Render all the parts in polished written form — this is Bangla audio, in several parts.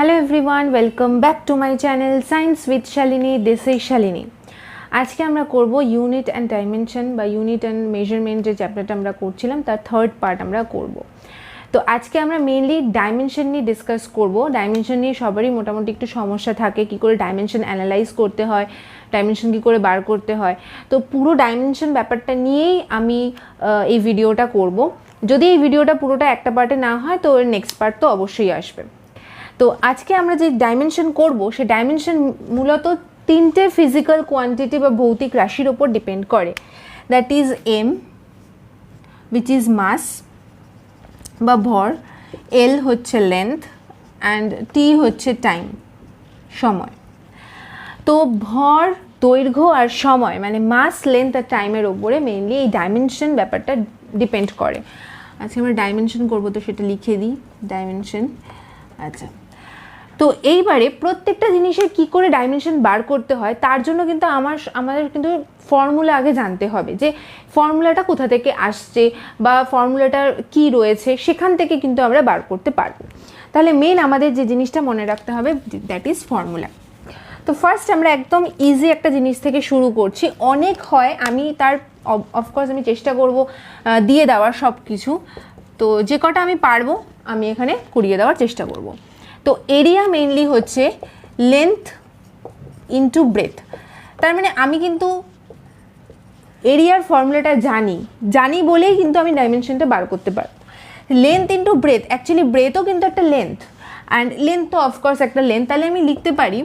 Hello everyone, welcome back to my channel science with Shalini. This is Shalini. आज के আমরা করব ইউনিট অ্যান্ড ডাইমেনশন বা ইউনিট অ্যান্ড মেজারমেন্ট যে চ্যাপ্টারটা আমরা করছিলাম তার থার্ড পার্ট আমরা করব। তো আজকে আমরা মেইনলি ডাইমেনশন নিয়ে ডিসকাস করব। ডাইমেনশন নিয়ে সবারই মোটামুটি একটু সমস্যা থাকে, কি করে ডাইমেনশন অ্যানালাইজ করতে হয়, ডাইমেনশন কী করে বার করতে হয়। তো পুরো ডাইমেনশন ব্যাপারটা নিয়েই আমি এই ভিডিওটা করব। যদি এই ভিডিওটা পুরোটা একটা পার্টে না হয় তো এর নেক্সট পার্ট তো অবশ্যই আসবে। তো আজকে আমরা যে ডাইমেনশন করব সে ডাইমেনশন মূলত তিনটে ফিজিক্যাল কোয়ান্টিটি বা ভৌতিক রাশির ওপর ডিপেন্ড করে। That is M, which is mass বা ভর, এল হচ্ছে লেন্থ অ্যান্ড টি হচ্ছে টাইম, সময়। তো ভর, দৈর্ঘ্য আর সময় মানে মাস, লেন্থ আর টাইমের ওপরে মেইনলি এই ডাইমেনশন ব্যাপারটা ডিপেন্ড করে। আজকে আমরা ডাইমেনশন করব, তো সেটা লিখে দিই ডাইমেনশন। আচ্ছা, তো এইবারে প্রত্যেকটা জিনিসের কি করে ডাইমেনশন বার করতে হয় তার জন্য কিন্তু আমাদের কিন্তু ফর্মুলা আগে জানতে হবে, যে ফর্মুলাটা কোথা থেকে আসছে বা ফর্মুলাটার কি রয়েছে, সেখান থেকে কিন্তু আমরা বার করতে পারবো। তাহলে মেন আমাদের যে জিনিসটা মনে রাখতে হবে দ্যাট ইজ ফর্মুলা। তো ফার্স্ট আমরা একদম ইজি একটা জিনিস থেকে শুরু করছি। অনেক হয়, আমি তার অফকোর্স আমি চেষ্টা করব দিয়ে দেওয়ার সব কিছু, তো যে কটা আমি পারবো আমি এখানে করিয়ে দেওয়ার চেষ্টা করব। তো এরিয়া মেইনলি হচ্ছে লেন্থ ইন্টু ব্রেথ। তার মানে আমি কিন্তু এরিয়ার ফর্মুলাটা জানি বলেই কিন্তু আমি ডাইমেনশনটা বার করতে পারবো। লেন্থ ইন্টু ব্রেথ, অ্যাকচুয়ালি ব্রেথও কিন্তু একটা লেন্থ, অ্যান্ড লেন্থ তো অফকোর্স একটা লেন্থ। তাহলে আমি লিখতে পারি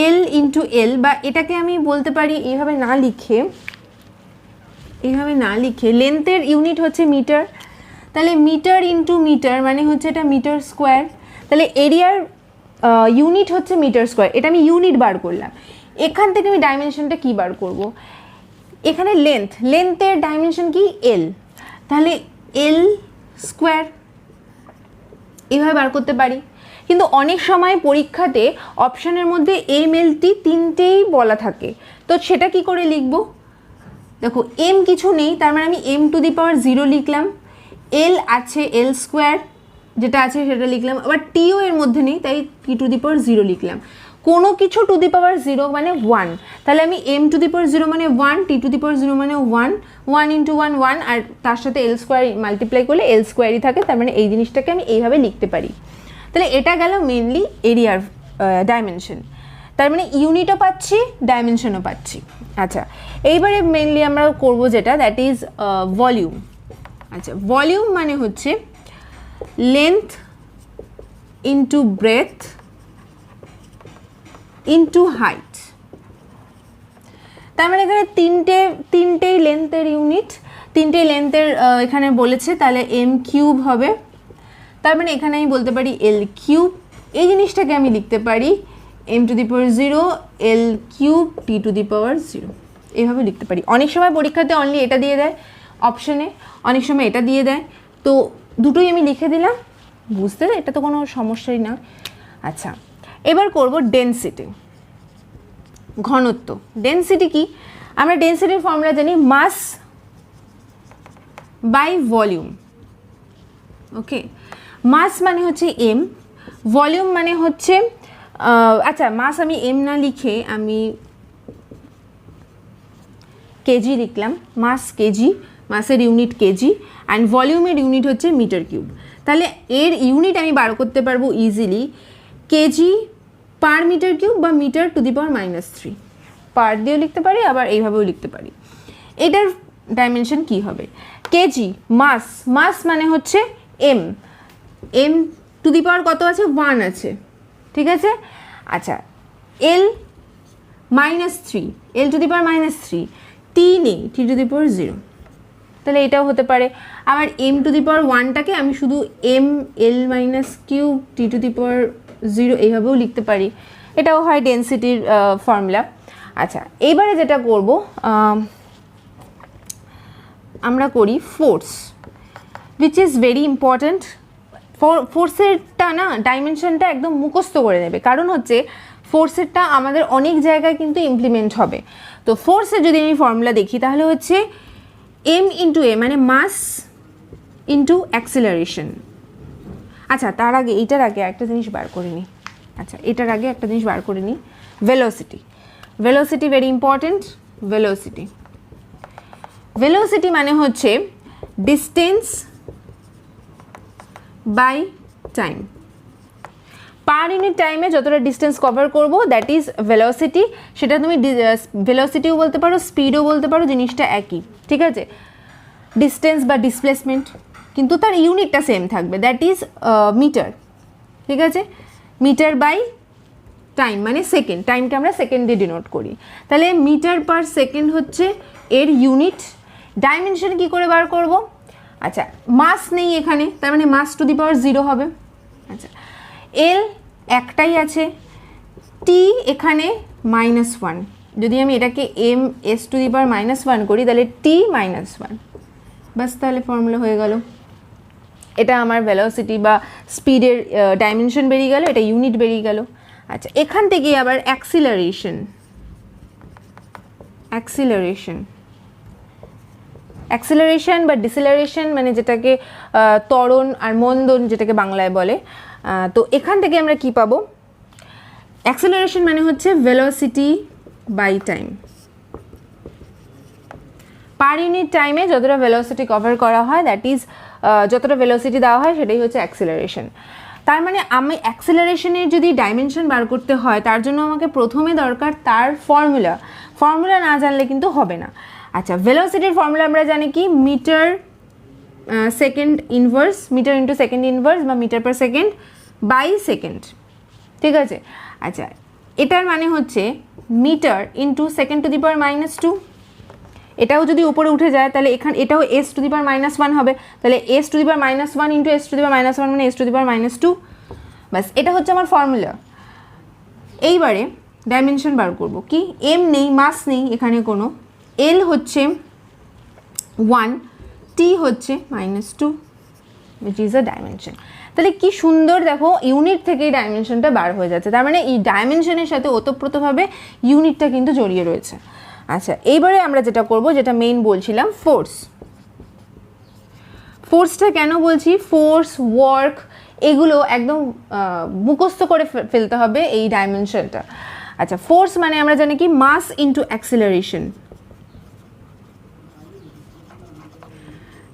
এল ইন্টু এল, বা এটাকে আমি বলতে পারি এইভাবে না লিখে লেন্থের ইউনিট হচ্ছে মিটার। তাহলে মিটার ইন্টু মিটার মানে হচ্ছে এটা মিটার স্কোয়ার। তাহলে এরিয়ার ইউনিট হচ্ছে মিটার স্কোয়ার, এটা আমি ইউনিট বার করলাম। এখান থেকে আমি ডাইমেনশনটা কী বার করব? এখানে লেন্থের ডাইমেনশন কি? এল। তাহলে এল স্কোয়ার এইভাবে বার করতে পারি। কিন্তু অনেক সময় পরীক্ষাতে অপশানের মধ্যে এম এল টি তিনটেই বলা থাকে, তো সেটা কি করে লিখব? দেখো এম কিছু নেই, তার মানে আমি এম টু দি পাওয়ার 0 লিখলাম। এল আছে, এল স্কোয়ার যেটা আছে সেটা লিখলাম। আবার টিও এর মধ্যে নেই, তাই টি টু দি পাওয়ার 0 লিখলাম। কোনো কিছু টু দি পাওয়ার 0 মানে 1, তাহলে আমি এম টু দি পাওয়ার 0 মানে 1, টি টু দি পাওয়ার 0 মানে 1 ইন্টু 1 আর তার সাথে এল স্কোয়ার মাল্টিপ্লাই করলে এল স্কোয়ারই থাকে। তার মানে এই জিনিসটাকে আমি এইভাবে লিখতে পারি। তাহলে এটা গেল মেনলি এরিয়ার ডাইমেনশন। তার মানে ইউনিটও পাচ্ছি, ডাইমেনশনও পাচ্ছি। আচ্ছা, এইবারে মেনলি আমরা করব যেটা দ্যাট ইজ ভলিউম। আচ্ছা, ভলিউম মানে হচ্ছে length into breadth into height. তার মানে এখানে তিনটেই লেন্থের ইউনিট, তিনটেই লেন্থের এখানে বলেছে, তাহলে এম কিউব হবে। তার মানে এখানে আমি বলতে পারি এল কিউব। এই জিনিসটাকে আমি লিখতে পারি M to the power 0 L cube T to the power 0, এইভাবে লিখতে পারি। অনেক সময় পরীক্ষাতে অনলি এটা দিয়ে দেয় অপশনে, অনেক সময় এটা দিয়ে দেয়, তো দুটোই আমি লিখে দিলাম, বুঝতে দেয়, এটা তো কোনো সমস্যাই না। আচ্ছা, এবার করব ডেনসিটি, ঘনত্ব। ডেনসিটি কি? আমরা ডেনসিটির ফর্মুলা জানি মাস বাই ভলিউম। ওকে, মাস মানে হচ্ছে এম, ভলিউম মানে হচ্ছে আচ্ছা মাস আমি এম না লিখে আমি কেজি লিখলাম। মাস কেজি, মাসের ইউনিট কেজি, অ্যান্ড ভলিউমের ইউনিট হচ্ছে মিটার কিউব। তাহলে এর ইউনিট আমি বার করতে পারবো easily kg per metre cube বা metre to the power -3। Per দিয়েও লিখতে পারি, আবার এইভাবেও লিখতে পারি। এটার ডাইমেনশন কি হবে? কেজি মাস মানে হচ্ছে এম টু দি পাওয়ার কত আছে? 1 আছে, ঠিক আছে। আচ্ছা, এল -3, এল টু দি পাওয়ার -3, টি নেই, টি টু দি পাওয়ার 0, তাহলে এটাও হতে পারে। আবার এম টু দি পাওয়ার 1টাকে আমি শুধু M L cube T to the power 0 এইভাবেও লিখতে পারি, এটাও হয় ডেনসিটির ফর্মুলা। আচ্ছা, এইবারে যেটা করব আমরা করি force, which is very important. ফোর্সেরটা না ডাইমেনশনটা একদম মুখস্থ করে নেবে, কারণ হচ্ছে ফোর্সেরটা আমাদের অনেক জায়গায় কিন্তু ইমপ্লিমেন্ট হবে। তো ফোর্সের যদি আমি ফর্মুলা দেখি তাহলে হচ্ছে এম ইন্টু এ মানে মাস ইন্টু অ্যাক্সিলারেশন। আচ্ছা, তার আগে এইটার আগে একটা জিনিস বার করে নিই। আচ্ছা, এটার আগে একটা জিনিস বার করে নিই, velocity. Velocity very important. Velocity, velocity মানে হচ্ছে distance by time. Per unit টাইমে যতটা ডিস্টেন্স কভার করব দ্যাট ইজ ভেলোসিটি। সেটা তুমি ভেলোসিটিও বলতে পারো, স্পিডও বলতে পারো, জিনিসটা একই, ঠিক আছে। ডিস্টেন্স বা ডিসপ্লেসমেন্ট, কিন্তু তার ইউনিটটা সেম থাকবে, দ্যাট ইজ মিটার, ঠিক আছে। মিটার বাই টাইম মানে সেকেন্ড, টাইমকে আমরা সেকেন্ডে ডিনোট করি। তাহলে মিটার পার সেকেন্ড হচ্ছে এর ইউনিট। ডাইমেনশন কি করে বার করব? আচ্ছা, মাস নেই এখানে, তার মানে মাস টু দি পাওয়ার 0 হবে। আচ্ছা, এল একটাই আছে, টি এখানে -1। যদি আমি এটাকে M S to the power -1 করি তাহলে টি -1, বাস, তাহলে ফর্মুলা হয়ে গেল। এটা আমার ভেলোসিটি বা স্পিডের ডাইমেনশন বেরিয়ে গেল, এটা ইউনিট বেরিয়ে গেল। আচ্ছা, এখান থেকে আবার অ্যাক্সিলারেশন, অ্যাক্সিলারেশন অ্যাক্সিলারেশন বা ডিসিলারেশন মানে যেটাকে ত্বরণ আর মন্দন যেটাকে বাংলায় বলে। তো এখান থেকে আমরা কি পাবো? অ্যাক্সিলারেশন মানে হচ্ছে velocity by time. Per unit টাইমে যতটা ভেলোসিটি কভার করা হয়, দ্যাট ইজ যতটা ভেলোসিটি দেওয়া হয় সেটাই হচ্ছে অ্যাক্সিলারেশন। তার মানে আমি অ্যাক্সিলারেশনের যদি ডাইমেনশন বার করতে হয় তার জন্য আমাকে প্রথমে দরকার তার ফর্মুলা। ফর্মুলা না জানলে কিন্তু হবে না। আচ্ছা, ভেলোসিটির ফর্মুলা আমরা জানি কি? Metre second inverse, metre into second inverse বা metre per second by second, ঠিক আছে। আচ্ছা, এটার মানে হচ্ছে metre into second to the power -2। এটাও যদি উপরে উঠে যায় তাহলে এটাও এস টু দি পাওয়ার -1 হবে। তাহলে S to the power -1 into S to the power -1 মানে এস টু দি পাওয়ার -2। বাস, এটা হচ্ছে আমার ফর্মুলা। এইবারে ডাইমেনশন বার করব। কি? এম নেই, মাস নেই এখানে কোনো, এল হচ্ছে 1, টি হচ্ছে -2, উইচ ইজ আ ডাইমেনশন। তাহলে কি সুন্দর দেখো, ইউনিট থেকেই ডাইমেনশনটা বার হয়ে যাচ্ছে। তার মানে এই ডাইমেনশনের সাথে ওতপ্রোতভাবে ইউনিটটা কিন্তু জড়িয়ে রয়েছে। আচ্ছা, এইবারে আমরা যেটা করব, যেটা মেইন বলছিলাম, ফোর্স। ফোর্সটা কেন বলছি? ফোর্স, ওয়ার্ক এগুলো একদম মুখস্থ করে ফেলতে হবে এই ডাইমেনশনটা। আচ্ছা, ফোর্স মানে আমরা জানি কি? মাস ইন্টু অ্যাক্সিলারেশন,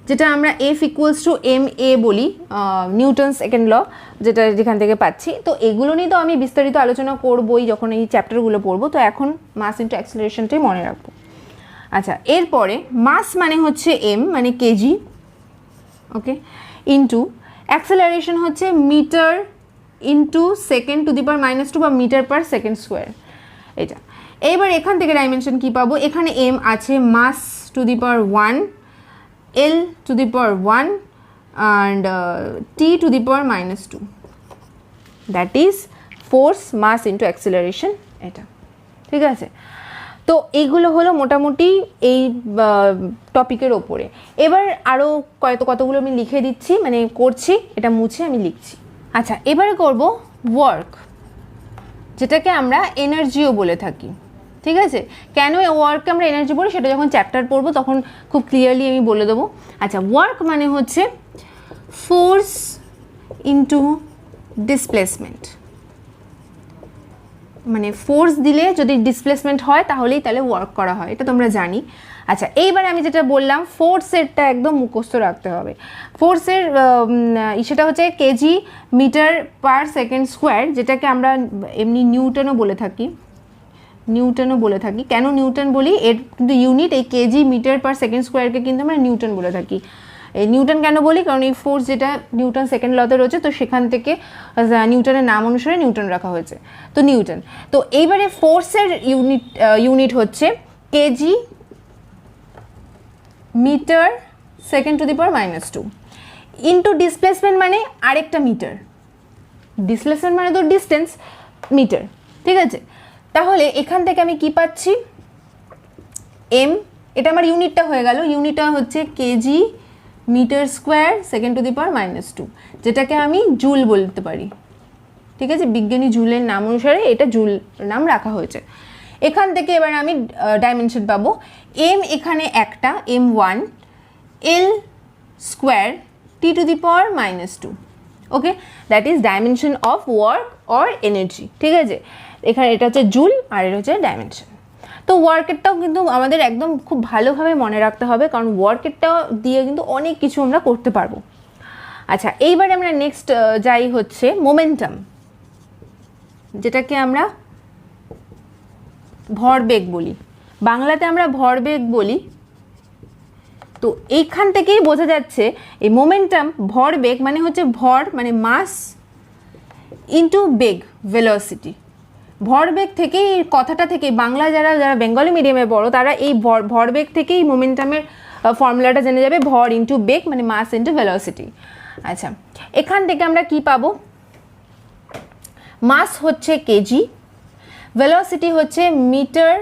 যেটা আমরা F = ma বলি, নিউটন সেকেন্ড ল, যেখান থেকে পাচ্ছি। তো এগুলো নিয়ে তো আমি বিস্তারিত আলোচনা করবই যখন এই চ্যাপ্টারগুলো পড়বো। তো এখন মাস ইন্টু অ্যাক্সিলারেশনটাই মনে রাখবো। আচ্ছা, এরপরে মাস মানে হচ্ছে m মানে কেজি, ওকে, ইন্টু অ্যাক্সিলারেশন হচ্ছে metre into second to the power -2 বা মিটার পার সেকেন্ড স্কোয়ার, এটা। এইবার এখান থেকে ডাইমেনশন কি পাবো? এখানে m আছে, mass to the power 1, L to the power 1 and T to the power -2, that is force, mass into acceleration, এটা, ঠিক আছে। তো এইগুলো হলো মোটামুটি এই টপিকের ওপরে। এবার আরও কতগুলো আমি লিখে দিচ্ছি, মানে করছি, এটা মুছে আমি লিখছি। আচ্ছা, এবারে করব ওয়ার্ক, যেটাকে আমরা এনার্জিও বলে থাকি, ঠিক আছে। কেন ওয়ার্ককে আমরা এনার্জি বলি সেটা যখন চ্যাপ্টার পড়বো তখন খুব ক্লিয়ারলি আমি বলে দেবো। আচ্ছা, ওয়ার্ক মানে হচ্ছে ফোর্স ইন্টু ডিসপ্লেসমেন্ট, মানে ফোর্স দিলে যদি ডিসপ্লেসমেন্ট হয় তাহলে ওয়ার্ক করা হয়, এটা তোমরা জানি। আচ্ছা, এইবার আমি যেটা বললাম ফোর্সেরটা একদম মুখস্থ রাখতে হবে। ফোর্সের সেটা হচ্ছে kg metre per second square, যেটাকে আমরা এমনি নিউটনও বলে থাকি। কেন নিউটন বলি? এর কিন্তু ইউনিট এই কেজি মিটার পার সেকেন্ড স্কোয়ারকে কিন্তু আমরা নিউটন বলে থাকি। এই নিউটন কেন বলি? কারণ এই ফোর্স যেটা নিউটন সেকেন্ড লতে রয়েছে, তো সেখান থেকে নিউটনের নাম অনুসারে নিউটন রাখা হয়েছে, তো নিউটন। তো এইবারে ফোর্সের ইউনিট হচ্ছে kg metre second to the power -2 into displacement মানে আরেকটা মিটার, ডিসপ্লেসমেন্ট মানে তো ডিস্টেন্স, মিটার, ঠিক আছে। তাহলে এখান থেকে আমি কি পাচ্ছি? এম, এটা আমার ইউনিটটা হয়ে গেল। ইউনিটটা হচ্ছে kg metre square second to the power -2, যেটাকে আমি জুল বলতে পারি, ঠিক আছে। বিজ্ঞানী জুলের নাম অনুসারে এটা জুল নাম রাখা হয়েছে। এখান থেকে এবার আমি ডাইমেনশন পাবো। এম এখানে একটা, M1, L square T to the power -2, okay, that is dimension of work or energy. ঠিক আছে, এখানে এটা হচ্ছে জুল আর এটা হচ্ছে ডাইমেনশন। তো ওয়ার্কেরটাও কিন্তু আমাদের একদম খুব ভালোভাবে মনে রাখতে হবে, কারণ ওয়ার্কেরটা দিয়ে কিন্তু অনেক কিছু আমরা করতে পারবো। আচ্ছা, এইবারে আমরা নেক্সট যাই হচ্ছে মোমেন্টাম, যেটাকে আমরা ভরবেগ বলি, বাংলাতে আমরা ভরবেগ বলি। তো এইখান থেকেই বোঝা যাচ্ছে এই মোমেন্টাম, ভরবেগ মানে হচ্ছে ভর মানে মাস ইন্টু বেগ, ভেলোসিটি। ভরবেগ থেকেই, এই কথাটা থেকে বাংলা যারা বেঙ্গলি মিডিয়ামে পড়ো তারা এই ভরবেগ থেকেই মোমেন্টামের ফর্মুলাটা জেনে যাবে, ভর ইন্টু বেগ মানে মাস ইন্টু ভেলোসিটি। আচ্ছা, এখান থেকে আমরা কি পাবো? মাস হচ্ছে কেজি, ভেলোসিটি হচ্ছে মিটার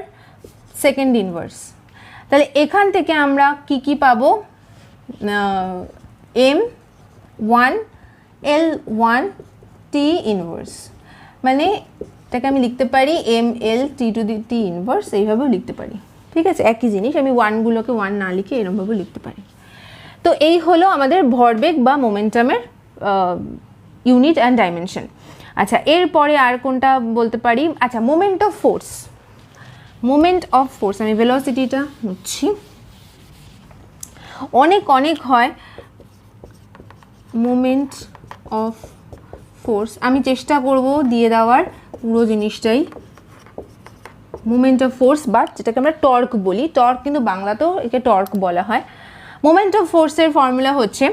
সেকেন্ড ইনভার্স। তাহলে এখান থেকে আমরা কি পাবো? m1 l1 t ইনভার্স, মানে এটাকে আমি লিখতে পারি ml t ইনভার্স, এইভাবেও লিখতে পারি। ঠিক আছে, একই জিনিস, আমি ওয়ানগুলোকে ওয়ান না লিখে এরকমভাবেও লিখতে পারি। তো এই হলো আমাদের ভরবেগ বা মোমেন্টামের ইউনিট অ্যান্ড ডাইমেনশন। আচ্ছা, এরপরে আর কোনটা বলতে পারি? আচ্ছা, moment of force. Moment of force, আমি ভেলোসিটিটা মুছছি, অনেক হয় মোমেন্ট অফ ফোর্স। আমি চেষ্টা করব দিয়ে দেওয়ার পুরো জিনিসটাই, মোমেন্ট অফ ফোর্স, বাট যেটাকে আমরা টর্ক বলি, টর্ক কিন্তু বাংলাতেও একে টর্ক বলা হয়। মোমেন্ট অফ ফোর্সের ফর্মুলা হচ্ছে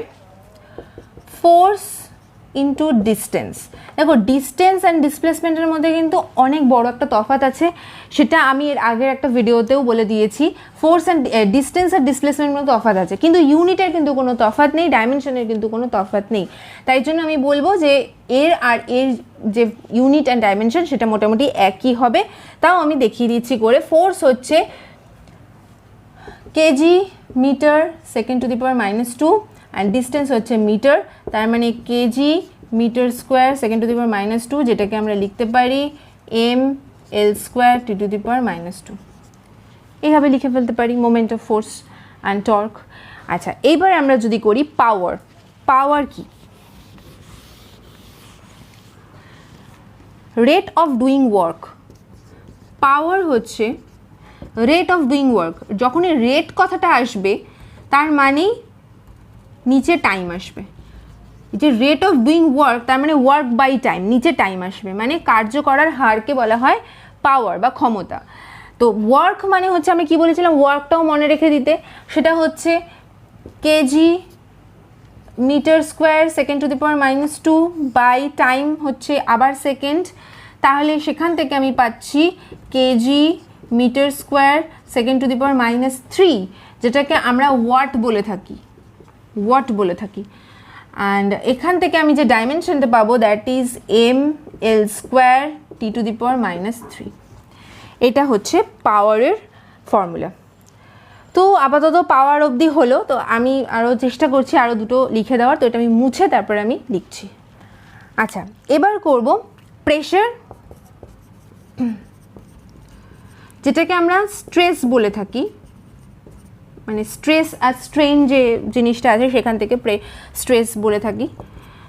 ফোর্স ইন্টু ডিস্টেন্স। দেখো, ডিস্টেন্স অ্যান্ড ডিসপ্লেসমেন্টের মধ্যে কিন্তু অনেক বড় একটা তফাৎ আছে, সেটা আমি এর আগের একটা ভিডিওতেও বলে দিয়েছি। ফোর্স অ্যান্ড ডিস্টেন্স আর ডিসপ্লেসমেন্টের মধ্যে তফাৎ আছে, কিন্তু ইউনিটের কিন্তু কোনো তফাৎ নেই, ডাইমেনশনের কিন্তু কোনো তফাৎ নেই। তাই জন্য আমি বলবো যে এর আর এর যে ইউনিট অ্যান্ড ডাইমেনশন সেটা মোটামুটি একই হবে। তাও আমি দেখিয়ে দিচ্ছি করে। ফোর্স হচ্ছে kg metre second to the power -2 and distance হচ্ছে মিটার, তার মানে kg metre square second to the power -2, যেটাকে আমরা লিখতে পারি ml² t to the power -2। এইভাবে লিখে ফেলতে পারি moment of force and torque. আচ্ছা, এইবার আমরা যদি করি পাওয়ার। পাওয়ার কি? Rate of doing work. Power হচ্ছে রেট অফ ডুইং ওয়ার্ক। যখনই রেট কথাটা আসবে তার মানেই নিচে টাইম আসবে। যে রেট অফ ডুইং ওয়ার্ক তার মানে ওয়ার্ক বাই টাইম, নিচে টাইম আসবে, মানে কার্য করার হারকে বলা হয় পাওয়ার বা ক্ষমতা। তো ওয়ার্ক মানে হচ্ছে, আমি কি বলেছিলাম, ওয়ার্কটাও মনে রেখে দিতে, সেটা হচ্ছে kg metre square second to the power -2 by time হচ্ছে আবার সেকেন্ড। তাহলে সেখান থেকে আমি পাচ্ছি kg metre square second to the power -3, যেটাকে আমরা ওয়াট বলে থাকি, ওয়াট বলে থাকি। অ্যান্ড এখান থেকে আমি যে ডাইমেনশনটা পাবো that is ml² t to the power -3। এটা হচ্ছে পাওয়ারের ফর্মুলা। তো আপাতত পাওয়ার অবধি হলো, তো আমি আরও চেষ্টা করছি আরও দুটো লিখে দেওয়ার, তো এটা আমি মুছে তারপরে আমি লিখছি। আচ্ছা, এবার করব প্রেশার, যেটাকে আমরা স্ট্রেস বলে থাকি, মানে স্ট্রেস আর স্ট্রেন যে জিনিসটা আছে সেখান থেকে স্ট্রেস বলে থাকি।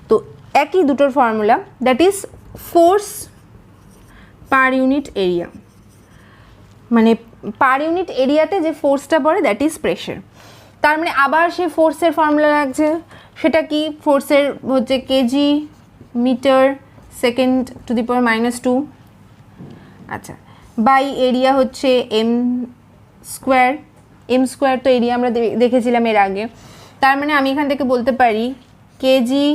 তো একই দুটোর formula, that is force per unit area, মানে পার ইউনিট এরিয়াতে যে ফোর্সটা পড়ে দ্যাট ইজ প্রেশার। তার মানে আবার সে ফোর্সের ফর্মুলা লাগছে, সেটা কি? ফোর্সের হচ্ছে kg metre second to the power -2, আচ্ছা, বাই এরিয়া হচ্ছে m²। m² তো এরিয়া আমরা দেখেছিলাম এর আগে। তার মানে আমি এখান থেকে বলতে পারি কেজি,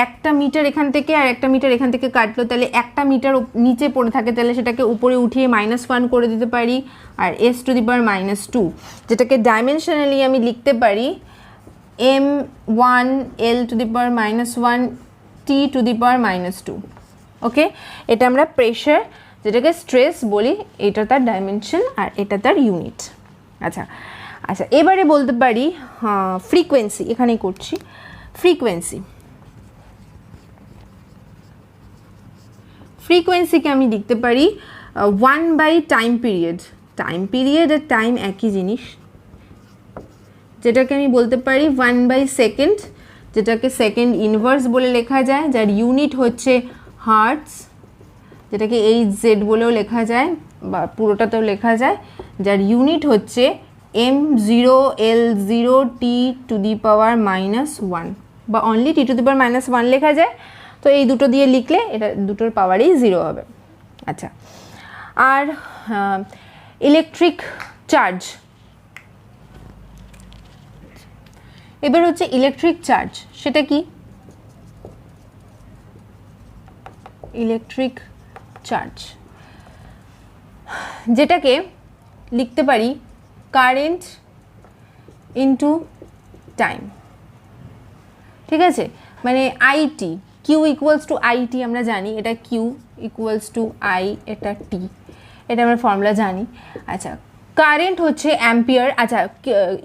একটা মিটার এখান থেকে আর একটা মিটার এখান থেকে কাটলো, তাহলে একটা মিটার নিচে পড়ে থাকে, তাহলে সেটাকে উপরে উঠিয়ে -1 করে দিতে পারি, আর s টু দি পাওয়ার -2, যেটাকে ডাইমেনশনালি আমি লিখতে পারি m1 l to the power -1 t to the power -2। Okay, এটা আমরা প্রেশার, যেটাকে স্ট্রেস বলি, এটা তার ডাইমেনশন আর এটা তার ইউনিট। আচ্ছা আচ্ছা, এবারে বলতে পারি ফ্রিকোয়েন্সি, এখানেই করছি। ফ্রিকোয়েন্সি, ফ্রিকোয়েন্সিকে আমি লিখতে পারি 1 by time period. Time period আর টাইম একই জিনিস, যেটাকে আমি বলতে পারি 1 বাই সেকেন্ড যেটাকে সেকেন্ড ইনভার্স বলে লেখা যায়, যার ইউনিট হচ্ছে হার্টস, যেটাকে HZ বলেও লেখা যায় বা পুরোটাতেও লেখা যায়, যার ইউনিট হচ্ছে m0L0T⁻⁻1 বা অনলি T⁻⁻1 লেখা যায়। তো এই দুটো দিয়ে লিখলে এটা দুটোর পাওয়ারই 0 হবে। আচ্ছা, আর ইলেকট্রিক চার্জ, এবার হচ্ছে ইলেকট্রিক চার্জ, সেটা কি? ইলেকট্রিক চার্জ যেটাকে লিখতে পারি কারেন্ট ইনটু টাইম, ঠিক আছে? মানে IT, Q equals to IT আমরা জানি, এটা কিউ ইকুয়ালস টু আই, এটা টি, এটা আমরা ফর্মুলা জানি। আচ্ছা, কারেন্ট হচ্ছে অ্যাম্পিয়ার। আচ্ছা,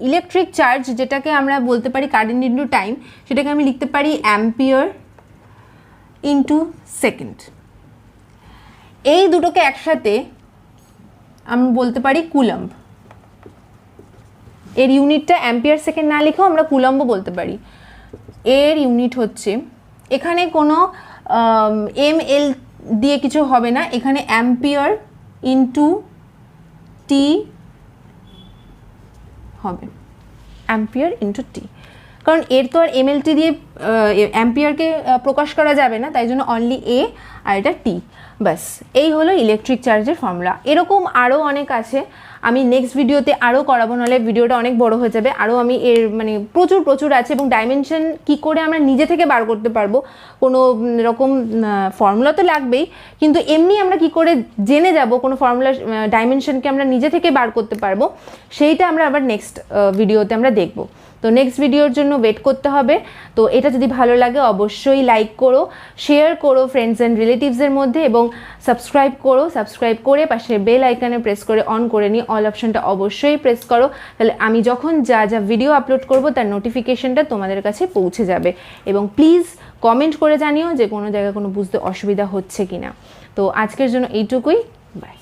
ইলেকট্রিক চার্জ যেটাকে আমরা বলতে পারি কারেন্ট ইনটু টাইম, সেটাকে আমি লিখতে পারি অ্যাম্পিয়ার ইনটু সেকেন্ড। এই দুটোকে একসাথে আমি বলতে পারি কুলম্ব। এর ইউনিটটা অ্যাম্পিয়ার সেকেন্ড না লিখেও আমরা কুলম্ব বলতে পারি। এর ইউনিট হচ্ছে, এখানে কোনো ml দিয়ে কিছু হবে না, এখানে অ্যাম্পিয়ার ইনটু টি হবে, অ্যাম্পিয়ার ইনটু টি, কারণ এর তো আর এমএলটি দিয়ে অ্যাম্পিয়ারকে প্রকাশ করা যাবে না, তাই জন্য অনলি এ আর এটা টি, ব্যাস। এই হলো ইলেকট্রিক চার্জের ফর্মুলা। এরকম আরও অনেক আছে, আমি নেক্সট ভিডিওতে আরও করাবো, নাহলে ভিডিওটা অনেক বড় হয়ে যাবে। আরও আমি এর মানে প্রচুর আছে, এবং ডাইমেনশন কি করে আমরা নিজে থেকে বার করতে পারবো, কোনো রকম ফর্মুলা তো লাগবেই, কিন্তু এমনি আমরা কি করে জেনে যাব কোনো ফর্মুলা ডাইমেনশনকে আমরা নিজে থেকে বার করতে পারবো, সেইটা আমরা আবার নেক্সট ভিডিওতে আমরা দেখব। তো নেক্সট ভিডিওর জন্য ওয়েট করতে হবে। তো এটা যদি ভালো লাগে অবশ্যই লাইক করো, শেয়ার করো ফ্রেন্ডস অ্যান্ড রিলেটিভসের মধ্যে, এবং সাবস্ক্রাইব করো। সাবস্ক্রাইব করে পাশে বেল আইকনে প্রেস করে অন করে নিয়ে অল অপশনটা অবশ্যই প্রেস করো, তাহলে আমি যখন যা ভিডিও আপলোড করব তার নোটিফিকেশনটা তোমাদের কাছে পৌঁছে যাবে। এবং প্লিজ কমেন্ট করে জানিও যে কোনো জায়গায় কোনো বুঝতে অসুবিধা হচ্ছে কিনা। তো আজকের জন্য এইটুকুই, বাই।